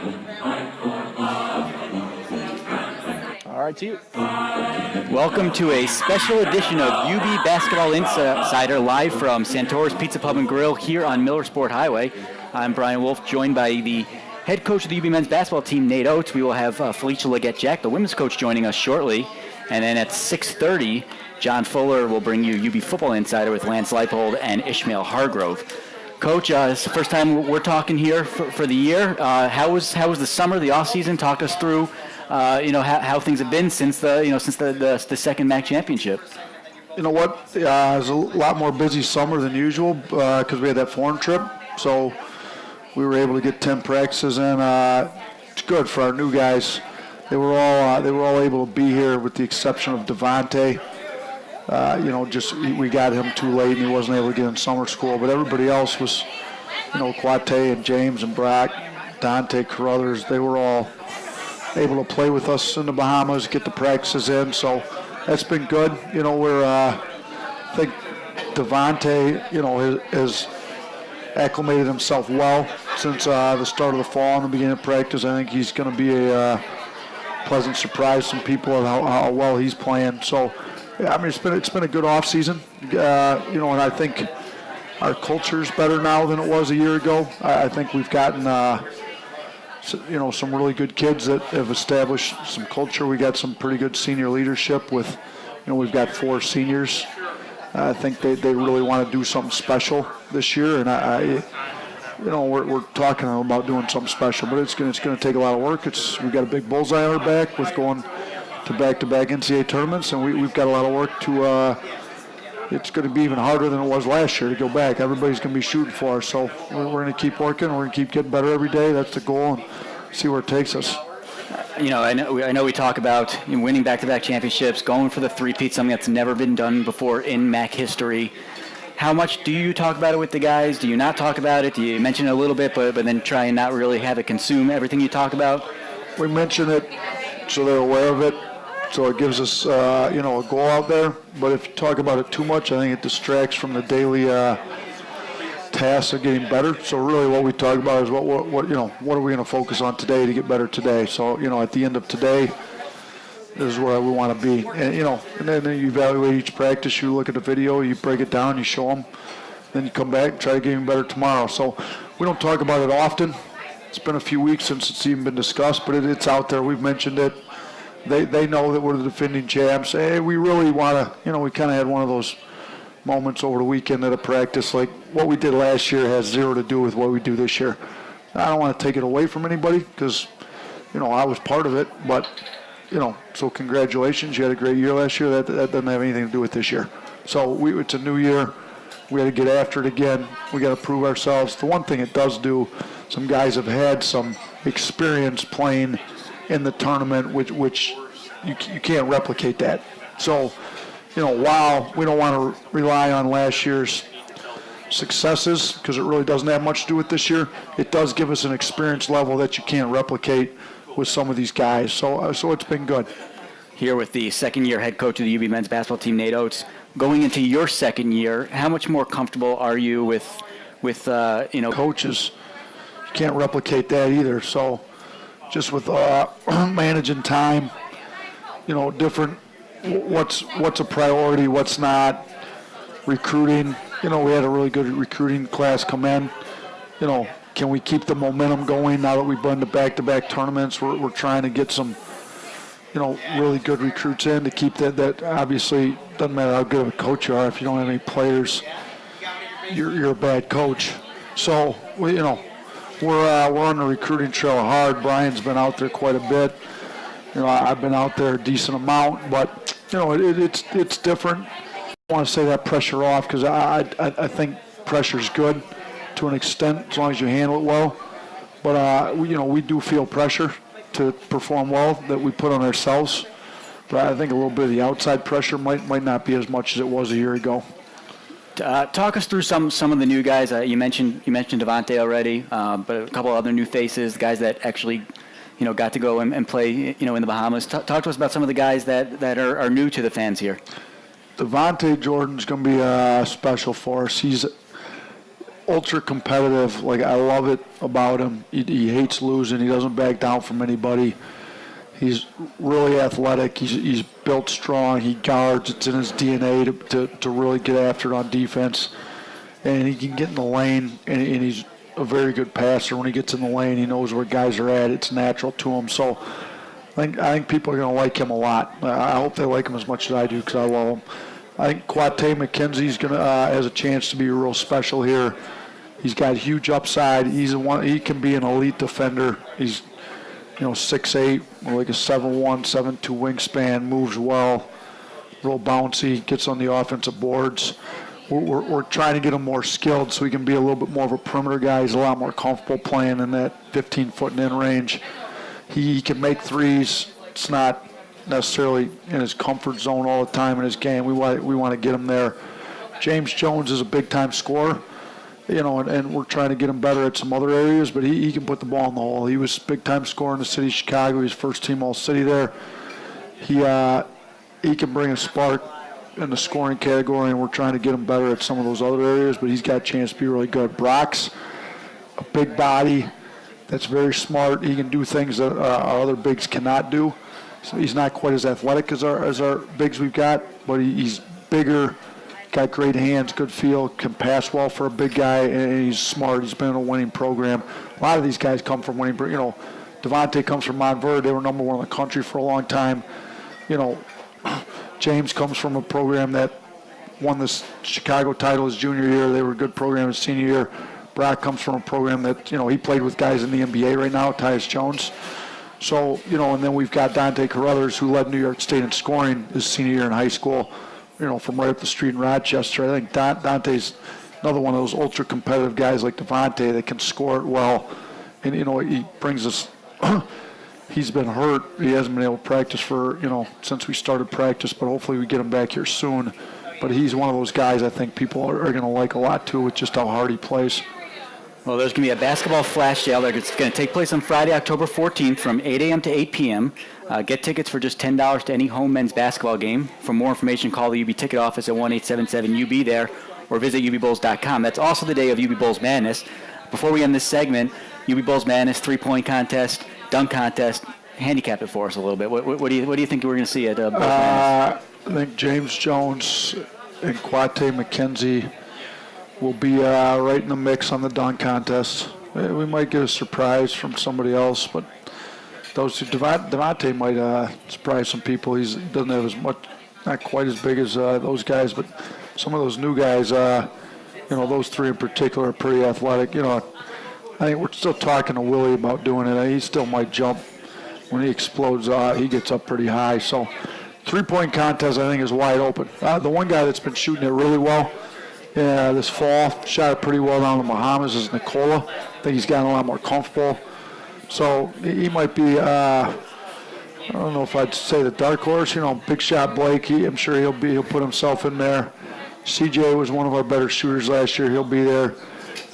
All right, to you. Welcome to a special edition of UB Basketball Insider live from Santora's Pizza Pub and Grill here on Millersport Highway. I'm Brian Wolf, joined by the head coach of the UB men's basketball team, Nate Oates. We will have Felicia Leggett-Jack, the women's coach, joining us shortly. And then at 6:30, John Fuller will bring you UB Football Insider with Lance Leipold and Ishmael Hargrove. Coach, it's the first time we're talking here for the year. How was the summer, the off season? Talk us through, how things have been since the second MAC championship. You know what? It was a lot more busy summer than usual because we had that foreign trip. So we were able to get 10 practices in. It's good for our new guys. They were all able to be here with the exception of Devontae. We got him too late and he wasn't able to get in summer school. But everybody else was, Quate and James and Brock, Dante Carruthers, they were all able to play with us in the Bahamas, get the practices in. So that's been good. I think Devontae, has acclimated himself well since the start of the fall and the beginning of practice. I think he's going to be a pleasant surprise to some people at how well he's playing. So, it's been a good off season, and I think our culture is better now than it was a year ago. I think we've gotten some really good kids that have established some culture. We got some pretty good senior leadership with, we've got 4 seniors. I think they really want to do something special this year, and we're talking about doing something special, but it's going to take a lot of work. We've got a big bullseye on our back with going to back-to-back NCAA tournaments, and we've got a lot of work to. It's going to be even harder than it was last year to go back. Everybody's going to be shooting for us, so we're going to keep working. We're going to keep getting better every day. That's the goal, and see where it takes us. I know we talk about winning back-to-back championships, going for the three-peat, something that's never been done before in MAC history. How much do you talk about it with the guys? Do you not talk about it? Do you mention it a little bit, but then try and not really have it consume everything you talk about? We mention it so they're aware of it, so it gives us, a goal out there. But if you talk about it too much, I think it distracts from the daily tasks of getting better. So really what we talk about is what are we going to focus on today to get better today. So, at the end of today, this is where we want to be. And then you evaluate each practice, you look at the video, you break it down, you show them, then you come back and try to get even better tomorrow. So we don't talk about it often. It's been a few weeks since it's even been discussed, but it's out there. We've mentioned it. They know that we're the defending champs. Hey, we really want to, we kind of had one of those moments over the weekend at a practice, like what we did last year has zero to do with what we do this year. I don't want to take it away from anybody because, I was part of it, but, so congratulations. You had a great year last year. That doesn't have anything to do with this year. So it's a new year. We got to get after it again. We got to prove ourselves. The one thing it does do, some guys have had some experience playing in the tournament, which you can't replicate that. So, while we don't want to rely on last year's successes because it really doesn't have much to do with this year, it does give us an experience level that you can't replicate with some of these guys. So it's been good. Here with the second-year head coach of the UB men's basketball team, Nate Oates. Going into your second year, how much more comfortable are you with coaches? You can't replicate that either. So just with managing time, different, what's a priority, what's not, recruiting. We had a really good recruiting class come in. Can we keep the momentum going now that we've been to back-to-back tournaments? We're trying to get some, really good recruits in to keep that obviously doesn't matter how good of a coach you are. If you don't have any players, you're a bad coach. So, we're on the recruiting trail hard. Brian's been out there quite a bit. I've been out there a decent amount, but, it's different. I want to say that pressure off because I think pressure's good to an extent as long as you handle it well. But, we do feel pressure to perform well that we put on ourselves. But I think a little bit of the outside pressure might not be as much as it was a year ago. Talk us through some of the new guys. You mentioned Devontae already, but a couple other new faces, guys that actually, got to go and play, in the Bahamas. Talk to us about some of the guys that are new to the fans here. Devontae Jordan's going to be special for us. He's ultra competitive. Like, I love it about him. He hates losing. He doesn't back down from anybody. He's really athletic. He's built strong. He guards. It's in his DNA to really get after it on defense. And he can get in the lane, and he's a very good passer. When he gets in the lane, he knows where guys are at. It's natural to him. So I think people are going to like him a lot. I hope they like him as much as I do because I love him. I think Quate McKenzie's going to has a chance to be real special here. He's got huge upside. He can be an elite defender. He's 6'8", like a 7'1", 7'2" wingspan, moves well, real bouncy, gets on the offensive boards. We're trying to get him more skilled so he can be a little bit more of a perimeter guy. He's a lot more comfortable playing in that 15-foot and in range. He can make threes. It's not necessarily in his comfort zone all the time in his game. We want to get him there. James Jones is a big-time scorer. And we're trying to get him better at some other areas, but he can put the ball in the hole. He was big-time scorer in the city of Chicago. He's first-team All-City there. He can bring a spark in the scoring category, and we're trying to get him better at some of those other areas, but he's got a chance to be really good. Brock's a big body that's very smart. He can do things that our other bigs cannot do. So he's not quite as athletic as our bigs we've got, but he's bigger. Got great hands, good feel, can pass well for a big guy, and he's smart. He's been in a winning program. A lot of these guys come from winning. Devontae comes from Montverde. They were number one in the country for a long time. James comes from a program that won this Chicago title his junior year. They were a good program his senior year. Brock comes from a program that, he played with guys in the NBA right now, Tyus Jones. So, and then we've got Dante Carruthers, who led New York State in scoring his senior year in high school. From right up the street in Rochester. I think Dante's another one of those ultra-competitive guys like Devontae that can score it well. And, he brings us – he's been hurt. He hasn't been able to practice for, since we started practice, but hopefully we get him back here soon. But he's one of those guys I think people are going to like a lot, too, with just how hard he plays. Well, there's going to be a basketball flash sale. It's going to take place on Friday, October 14th from 8 a.m. to 8 p.m. Get tickets for just $10 to any home men's basketball game. For more information, call the UB ticket office at 1-877-UB there or visit UBBulls.com. That's also the day of UB Bulls Madness. Before we end this segment, UB Bulls Madness, three-point contest, dunk contest. Handicap it for us a little bit. What do you think we're going to see at Bulls Madness? I think James Jones and Quate McKenzie will be right in the mix on the dunk contest. We might get a surprise from somebody else, but those two, Devontae might surprise some people. He doesn't have as much, not quite as big as those guys, but some of those new guys, those three in particular are pretty athletic. I think we're still talking to Willie about doing it. He still might jump when he explodes. He gets up pretty high. So, three-point contest I think is wide open. The one guy that's been shooting it really well this fall, shot it pretty well down the Bahamas, is Nicola. I think he's gotten a lot more comfortable. So he might be, I don't know if I'd say the dark horse, big shot Blake. I'm sure he'll put himself in there. CJ was one of our better shooters last year. He'll be there.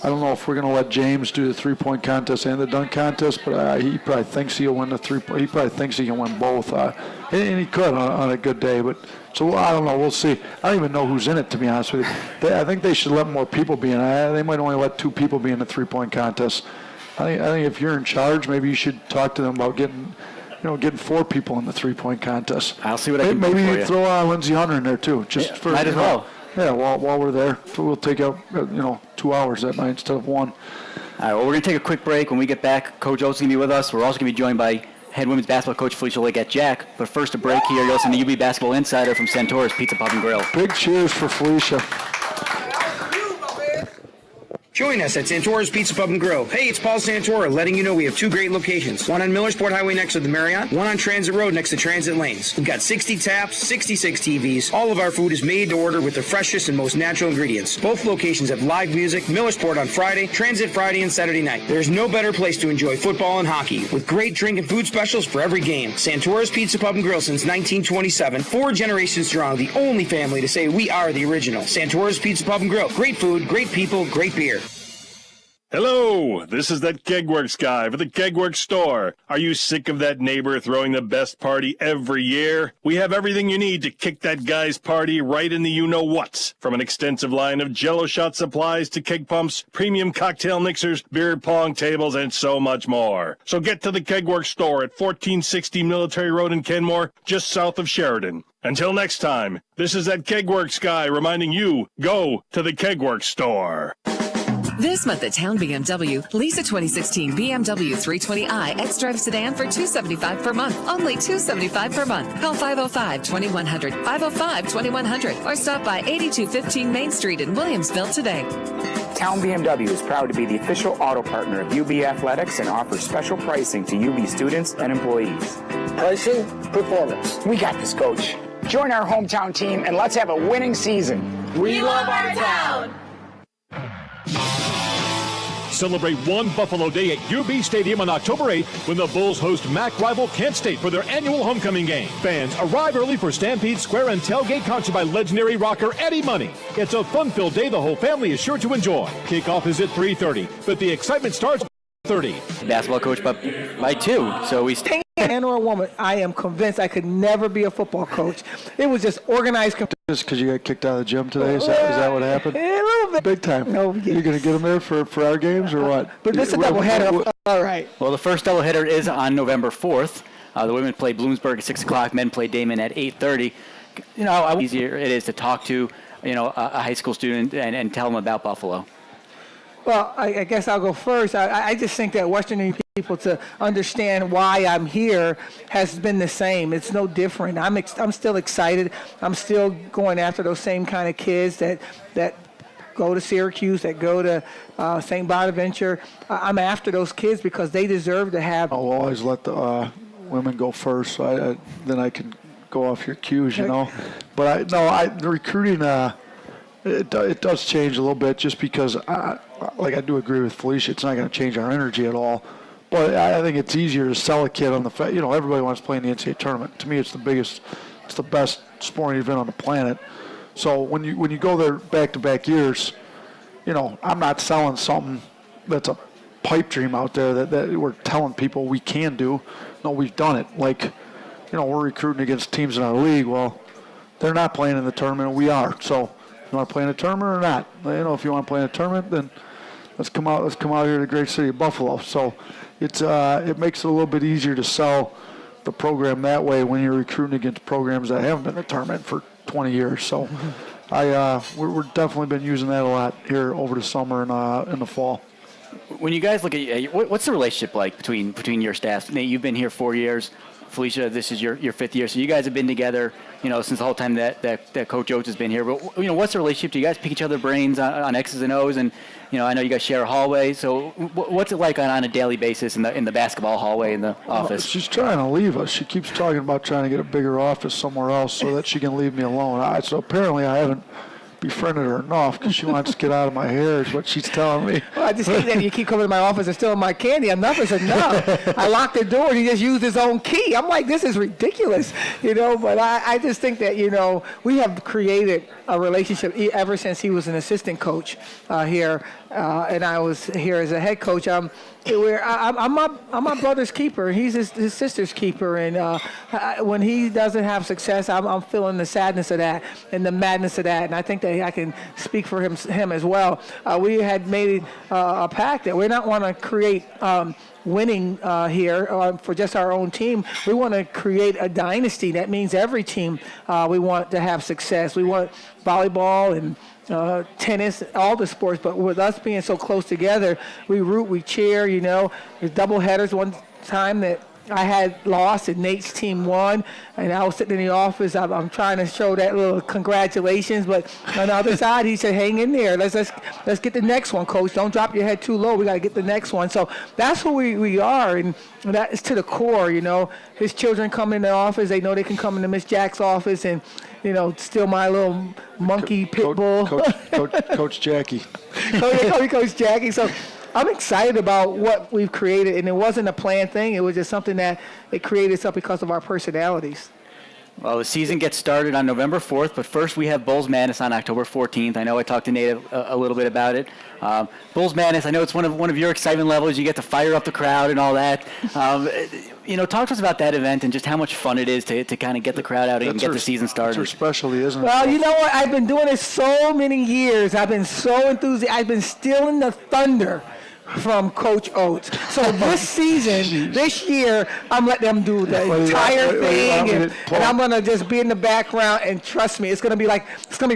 I don't know if we're going to let James do the three-point contest and the dunk contest, but he probably thinks he'll win the three-point. He probably thinks he can win both, and he could on a good day. But so I don't know. We'll see. I don't even know who's in it, to be honest with you. I think they should let more people be in it. They might only let 2 people be in the three-point contest. I think if you're in charge, maybe you should talk to them about getting 4 people in the three-point contest. I'll see what I can do for Maybe you. Throw Lindsey Hunter in there too, for might as well. Yeah, while we're there, we'll take out 2 hours that night instead of 1. All right, well, we're going to take a quick break. When we get back, Coach Oates is going to be with us. We're also going to be joined by head women's basketball coach Felicia Leggett-Jack. But first, a break here. You're listening to UB Basketball Insider from Santora's Pizza Pub and Grill. Big cheers for Felicia. Join us at Santora's Pizza Pub and Grill. Hey, it's Paul Santora letting you know we have 2 great locations. One on Millersport Highway next to the Marriott, one on Transit Road next to Transit Lanes. We've got 60 taps, 66 TVs. All of our food is made to order with the freshest and most natural ingredients. Both locations have live music, Millersport on Friday, Transit Friday and Saturday night. There's no better place to enjoy football and hockey with great drink and food specials for every game. Santora's Pizza Pub and Grill since 1927. 4 generations strong, the only family to say we are the original. Santora's Pizza Pub and Grill. Great food, great people, great beer. Hello, this is that Kegworks guy for the Kegworks store. Are you sick of that neighbor throwing the best party every year? We have everything you need to kick that guy's party right in the you-know-whats. From an extensive line of Jell-O shot supplies to keg pumps, premium cocktail mixers, beer pong tables, and so much more. So get to the Kegworks store at 1460 Military Road in Kenmore, just south of Sheridan. Until next time, this is that Kegworks guy reminding you, go to the Kegworks store. This month at Town BMW, lease a 2016 BMW 320i X-Drive sedan for $275 per month. Only $275 per month. Call 505-2100, 505-2100, or stop by 8215 Main Street in Williamsville today. Town BMW is proud to be the official auto partner of UB Athletics and offers special pricing to UB students and employees. Pricing, performance. We got this, Coach. Join our hometown team and let's have a winning season. We love our town. Celebrate One Buffalo Day at UB Stadium on October 8th when the Bulls host MAC rival Kent State for their annual homecoming game. Fans, arrive early for Stampede Square and tailgate concert by legendary rocker Eddie Money. It's a fun-filled day the whole family is sure to enjoy. Kickoff is at 3:30, but the excitement starts at 30. Basketball coach by 2, so we stay. Man or a woman, I am convinced I could never be a football coach. It was just organized. Just because you got kicked out of the gym today? Is that what happened? A little bit. Big time. Oh, yes. You're going to get them there for our games or what? But this is a doubleheader. All right. Well, the first doubleheader is on November 4th. The women play Bloomsburg at 6 o'clock. Men play Damon at 8:30. You know how easier it is to talk to, a high school student and tell them about Buffalo. Well, I guess I'll go first. I just think that Western New people to understand why I'm here has been the same. It's no different. I'm still excited. I'm still going after those same kind of kids that go to Syracuse, that go to St. Bonaventure. I'm after those kids because they deserve to have. I'll always let the women go first, so then I can go off your cues, But the recruiting. It does change a little bit just because, I do agree with Felicia. It's not going to change our energy at all. But I think it's easier to sell a kid on the fact, everybody wants to play in the NCAA tournament. To me, it's the best sporting event on the planet. So when you go there back-to-back years, I'm not selling something that's a pipe dream out there that we're telling people we can do. No, we've done it. We're recruiting against teams in our league. Well, they're not playing in the tournament, and we are. So you want to play in a tournament or not? If you want to play in a tournament, then let's come out here to the great city of Buffalo. So it makes it a little bit easier to sell the program that way when you're recruiting against programs that haven't been in the tournament for 20 years. So we're definitely been using that a lot here over the summer and in the fall. When you guys look at what's the relationship like between your staffs? Nate, you've been here 4 years. Felicia, this is your 5th year, so you guys have been together, since the whole time that Coach Oates has been here. But what's the relationship? Do you guys pick each other's brains on X's and O's? And I know you guys share a hallway. So what's it like on a daily basis in the basketball hallway in the office? She's trying to leave us. She keeps talking about trying to get a bigger office somewhere else so that she can leave me alone. So apparently I haven't befriended her enough because she wants to get out of my hair is what she's telling me. Well, I just hate that you keep coming to my office and stealing my candy. Enough is enough. I locked the door and he just used his own key. I'm like, this is ridiculous, but I just think that, we have created a relationship ever since he was an assistant coach here and I was here as a head coach. I'm my brother's keeper. He's his sister's keeper. And when he doesn't have success, I'm feeling the sadness of that and the madness of that. And I think that I can speak for him as well. We had made a pact that we don't want to create winning here for just our own team. We want to create a dynasty. That means every team we want to have success. We want volleyball and tennis, all the sports, but with us being so close together, we root, we cheer, There's double headers one time that I had lost and Nate's team won, and I was sitting in the office. I'm trying to show that little congratulations, but on the other side, he said, hang in there. Let's get the next one, Coach. Don't drop your head too low. We got to get the next one. So that's who we are, and that is to the core, His children come in the office. They know they can come into Miss Jack's office and, steal my little monkey pit bull. Coach Jackie. Coach Jackie. So I'm excited about what we've created, and it wasn't a planned thing. It was just something that it created itself because of our personalities. Well, the season gets started on November 4th, but first we have Bulls Madness on October 14th. I know I talked to Nate a little bit about it. Bulls Madness, I know it's one of your excitement levels. You get to fire up the crowd and all that. Talk to us about that event and just how much fun it is to kind of get the crowd out and get the season started. That's her specialty, isn't it? Well, you know what? I've been doing this so many years. I've been so enthusiastic. I've been stealing the thunder from Coach Oates. So this season, this year, I'm letting them do the entire thing, and I'm going to just be in the background, and trust me, it's going to be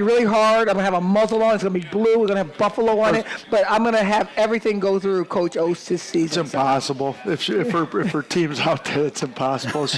really hard. I'm going to have a muzzle on. It's going to be blue. We're going to have buffalo on it, but I'm going to have everything go through Coach Oates this season. It's impossible. If her team's out there, it's impossible.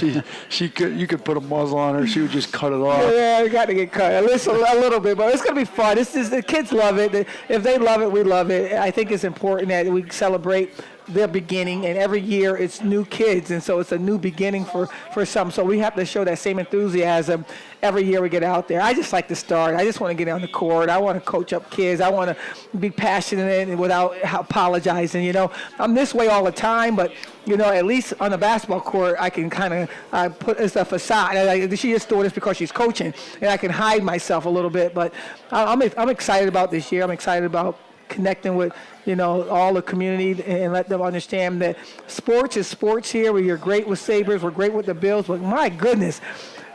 You could put a muzzle on her. She would just cut it off. Yeah, I got to get cut. At least a little bit, but it's going to be fun. The kids love it. If they love it, we love it. I think it's important that we celebrate their beginning, and every year it's new kids, and so it's a new beginning for some. So we have to show that same enthusiasm every year we get out there. I just like to start. I just want to get on the court. I want to coach up kids. I want to be passionate and without apologizing. I'm this way all the time, but at least on the basketball court, I can kind of put stuff aside. She just doing this because she's coaching, and I can hide myself a little bit. But I'm excited about this year. I'm excited about connecting with all the community and let them understand that sports is sports here. We're great with Sabres, we're great with the Bills, but my goodness,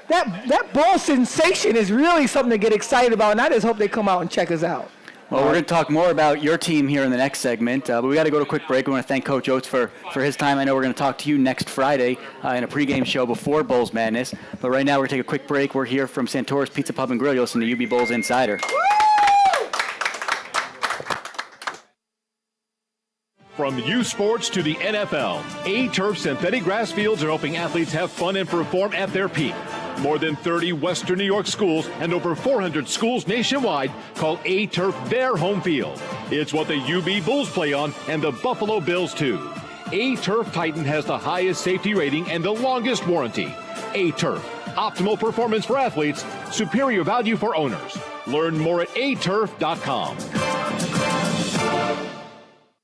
that ball sensation is really something to get excited about, and I just hope they come out and check us out. Well, we're going to talk more about your team here in the next segment, but we got to go to a quick break. We want to thank Coach Oates for his time. I know we're going to talk to you next Friday in a pregame show before Bulls Madness, but right now we're going to take a quick break. We're here from Santora's Pizza Pub and Grill. You'll listen to UB Bulls Insider. From U Sports to the NFL, A-Turf synthetic grass fields are helping athletes have fun and perform at their peak. More than 30 Western New York schools and over 400 schools nationwide call A-Turf their home field. It's what the UB Bulls play on and the Buffalo Bills too. A-Turf Titan has the highest safety rating and the longest warranty. A-Turf, optimal performance for athletes, superior value for owners. Learn more at aturf.com.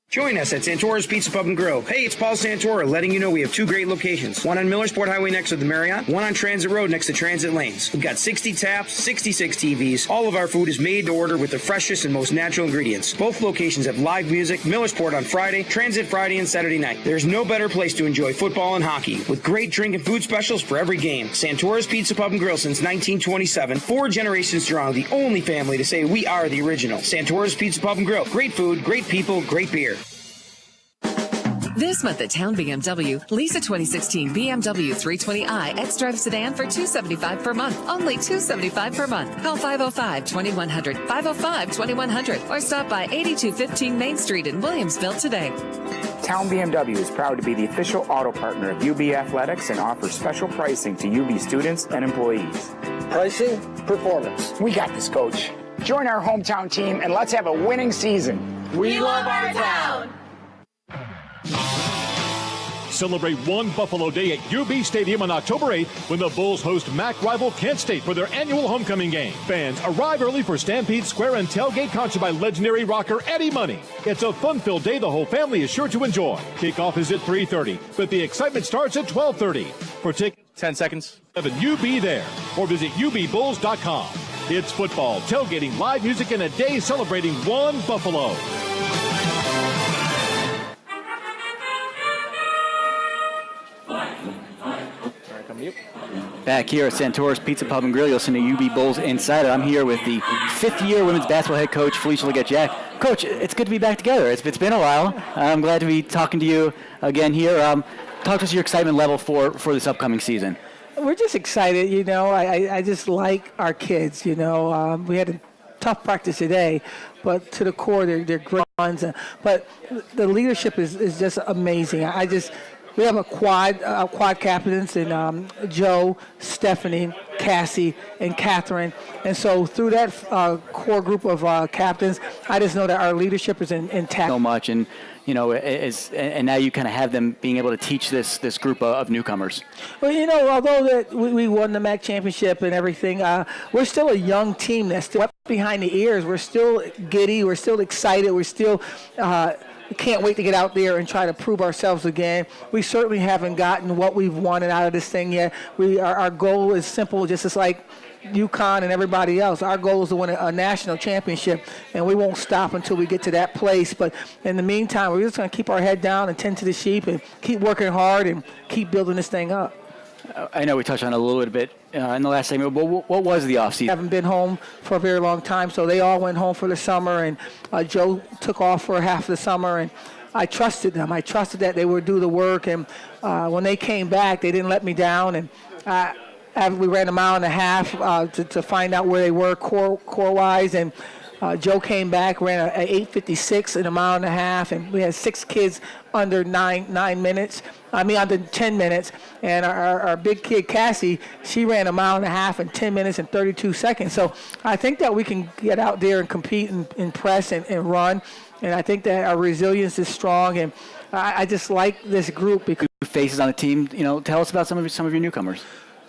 Join us at Santora's Pizza Pub and Grill. Hey, it's Paul Santora letting you know we have two great locations. One on Millersport Highway next to the Marriott, one on Transit Road next to Transit Lanes. We've got 60 taps, 66 TVs. All of our food is made to order with the freshest and most natural ingredients. Both locations have live music, Millersport on Friday, Transit Friday and Saturday night. There's no better place to enjoy football and hockey with great drink and food specials for every game. Santora's Pizza Pub and Grill since 1927. 4 generations strong, the only family to say we are the original. Santora's Pizza Pub and Grill. Great food, great people, great beer. This month at Town BMW, lease a 2016 BMW 320i X-Drive sedan for $275 per month. Only $275 per month. Call 505-2100, 505-2100, or stop by 8215 Main Street in Williamsville today. Town BMW is proud to be the official auto partner of UB Athletics and offers special pricing to UB students and employees. Pricing, performance. We got this, Coach. Join our hometown team and let's have a winning season. We love our town. Celebrate one Buffalo Day at UB Stadium on October 8th when the Bulls host MAC rival Kent State for their annual homecoming game. Fans arrive early for Stampede Square and tailgate concert by legendary rocker Eddie Money. It's a fun-filled day the whole family is sure to enjoy. Kickoff is at 3:30, but the excitement starts at 12:30. For tickets, 10 seconds. UB there or visit ubbulls.com. It's football, tailgating, live music, and a day celebrating one Buffalo. Back here at Santora's Pizza Pub and Grill, you'll listen to UB Bulls Insider. I'm here with the fifth-year women's basketball head coach, Felicia Leggett-Jack. Coach, it's good to be back together. It's been a while. I'm glad to be talking to you again here. Talk to us your excitement level for this upcoming season. We're just excited, I just like our kids, we had a tough practice today, but to the core, they're great ones. But the leadership is just amazing. We have a quad captains in Joe, Stephanie, Cassie, and Catherine. And so through that core group of captains, I just know that our leadership is intact. So much, and and now you kind of have them being able to teach this group of newcomers. Well, although that we won the MAC championship and everything, we're still a young team that's still up behind the ears. We're still giddy. We're still excited. We're still can't wait to get out there and try to prove ourselves again. We certainly haven't gotten what we've wanted out of this thing yet. Our goal is simple, just as like UConn and everybody else. Our goal is to win a national championship, and we won't stop until we get to that place. But in the meantime, we're just going to keep our head down and tend to the sheep and keep working hard and keep building this thing up. I know we touched on it a little bit in the last segment, but what was the offseason? Haven't been home for a very long time, so they all went home for the summer, and Joe took off for half of the summer, and I trusted them. I trusted that they would do the work, and when they came back, they didn't let me down, and we ran a mile and a half to find out where they were core-wise, and Joe came back, ran an 8:56 in a mile and a half, and we had 6 kids under 9 minutes. Under 10 minutes. And our big kid, Cassie, she ran a mile and a half in 10 minutes and 32 seconds. So I think that we can get out there and compete and press and run. And I think that our resilience is strong. And I just like this group because faces on the team. Tell us about some of your newcomers.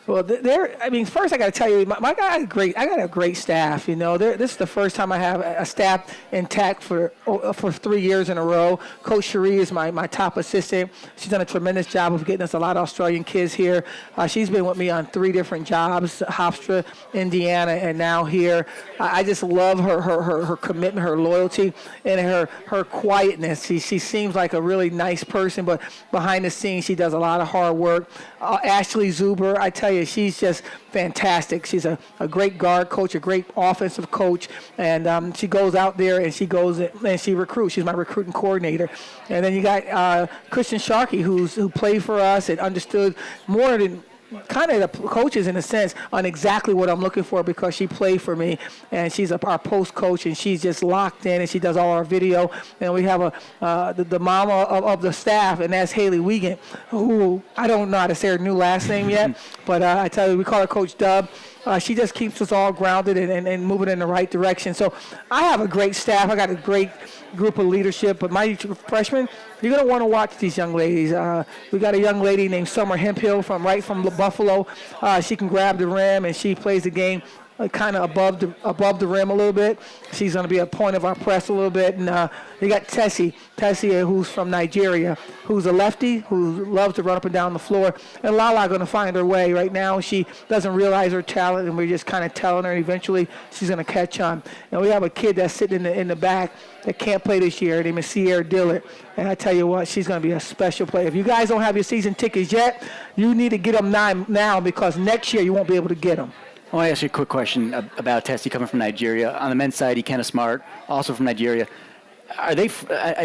Well, first I got to tell you, I got a great staff. This is the first time I have a staff intact for 3 years in a row. Coach Cherie is my top assistant. She's done a tremendous job of getting us a lot of Australian kids here. She's been with me on 3 different jobs: Hofstra, Indiana, and now here. I just love her commitment, her loyalty, and her quietness. She seems like a really nice person, but behind the scenes she does a lot of hard work. Ashley Zuber, I tell you, she's just fantastic. She's a great guard coach, a great offensive coach, and she goes out there and she goes and she recruits. She's my recruiting coordinator. And then you got Christian Sharkey, who played for us and understood more than kind of the coaches in a sense on exactly what I'm looking for because she played for me, and she's our post coach, and she's just locked in, and she does all our video. And we have the mama of the staff, and that's Haley Wiegand, who I don't know how to say her new last name yet, but I tell you, we call her Coach Dub. She just keeps us all grounded and moving in the right direction. So I have a great staff. I got a great group of leadership. But my freshmen, you're going to want to watch these young ladies. We got a young lady named Summer Hemphill from Buffalo. She can grab the rim, and she plays the game kind of above the rim a little bit. She's going to be a point of our press a little bit. And you got Tessie, who's from Nigeria, who's a lefty, who loves to run up and down the floor. And Lala going to find her way. Right now, she doesn't realize her talent, and we're just kind of telling her. Eventually, she's going to catch on. And we have a kid that's sitting in the back that can't play this year. Her name is Sierra Dillard. And I tell you what, she's going to be a special player. If you guys don't have your season tickets yet, you need to get them now because next year you won't be able to get them. I want to ask you a quick question about Tessie coming from Nigeria. On the men's side, Ikenna Smart, also from Nigeria. Are they?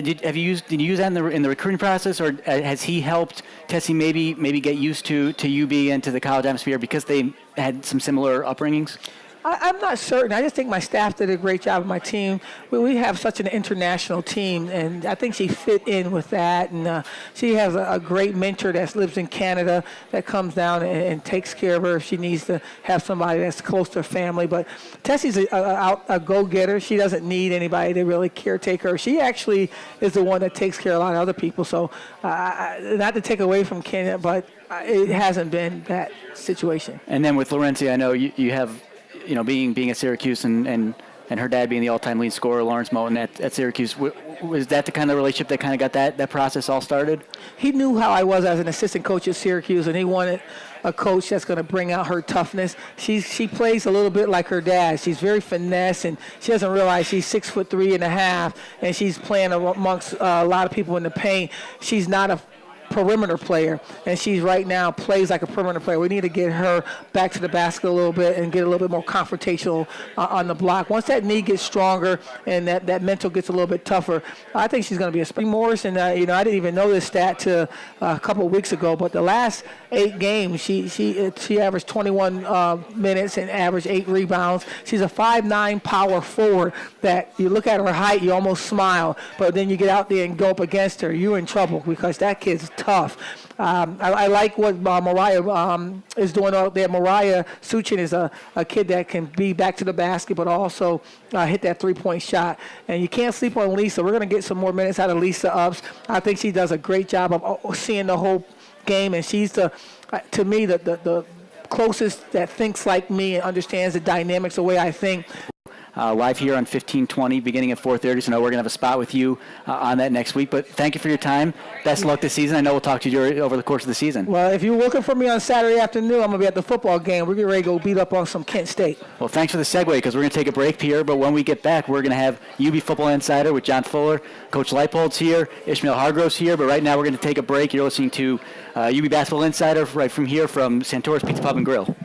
Did you use that in the recruiting process, or has he helped Tessie maybe get used to UB and to the college atmosphere because they had some similar upbringings? I'm not certain. I just think my staff did a great job of my team. We have such an international team, and I think she fit in with that. And she has a great mentor that lives in Canada that comes down and takes care of her if she needs to have somebody that's close to her family. But Tessie's a go-getter. She doesn't need anybody to really caretake her. She actually is the one that takes care of a lot of other people. So not to take away from Kenya, but it hasn't been that situation. And then with Laurencia, I know you have – being at Syracuse and her dad being the all-time lead scorer, Lawrence Moten at Syracuse, was that the kind of relationship that kind of got that process all started? He knew how I was as an assistant coach at Syracuse, and he wanted a coach that's going to bring out her toughness. She plays a little bit like her dad. She's very finesse, and she doesn't realize she's 6'3.5", and she's playing amongst a lot of people in the paint. She's not a perimeter player, and she's right now plays like a perimeter player. We need to get her back to the basket a little bit and get a little bit more confrontational on the block. Once that knee gets stronger and that mental gets a little bit tougher, I think she's going to be a Spring Morris. And I didn't even know this stat till a couple of weeks ago, but the last 8 games she averaged 21 minutes and averaged 8 rebounds. She's a 5'9" power forward that you look at her height, you almost smile, but then you get out there and go up against her, you're in trouble because that kid's tough. I like what Mariah is doing out there. Mariah Suchin is a kid that can be back to the basket, but also hit that three-point shot. And you can't sleep on Lisa. We're going to get some more minutes out of Lisa Ups. I think she does a great job of seeing the whole game, and she's to me the closest that thinks like me and understands the dynamics the way I think. live here on 1520, beginning at 4:30. So I know we're going to have a spot with you on that next week. But thank you for your time. Best of luck this season. I know we'll talk to you over the course of the season. Well, if you're looking for me on Saturday afternoon, I'm going to be at the football game. We're getting ready to go beat up on some Kent State. Well, thanks for the segue, because we're going to take a break here. But when we get back, we're going to have UB Football Insider with John Fuller. Coach Leipold's here. Ishmael Hargrove's here. But right now we're going to take a break. You're listening to UB Basketball Insider right from here from Santora's Pizza Pub and Grill.